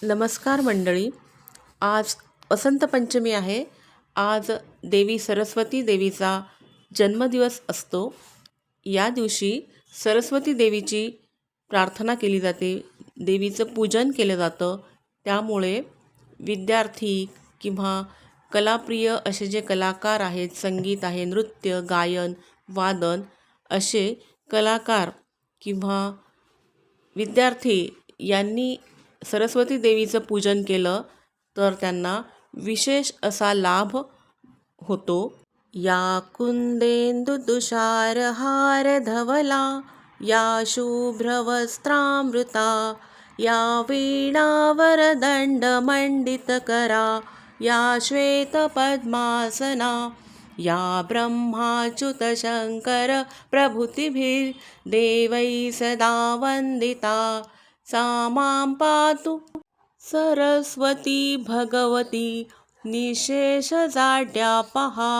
नमस्कार मंडळी. आज वसंत पंचमी आहे. आज देवी सरस्वती देवीचा जन्मदिवस असतो. या दिवशी सरस्वती देवीची प्रार्थना केली जाते, देवीचं पूजन केलं जातं. त्यामुळे विद्यार्थी किंवा कलाप्रिय असे जे कलाकार आहेत, संगीत आहे, नृत्य, गायन, वादन असे कलाकार किंवा विद्यार्थी यांनी सरस्वती देवीचं पूजन केलं तर त्यांना विशेष असा लाभ होतो. या कुंदेंदु तुषारहार धवला, या शुभ्रवस्त्रामृता, या वीणावरदंडमंडितकरा, या श्वेतपद्मासना, या ब्रह्माच्युतशङ्कर प्रभृतिभिर्देवैः सदा वन्दिता, सा मां पातु सरस्वती भगवती निःशेषजाड्यापहा.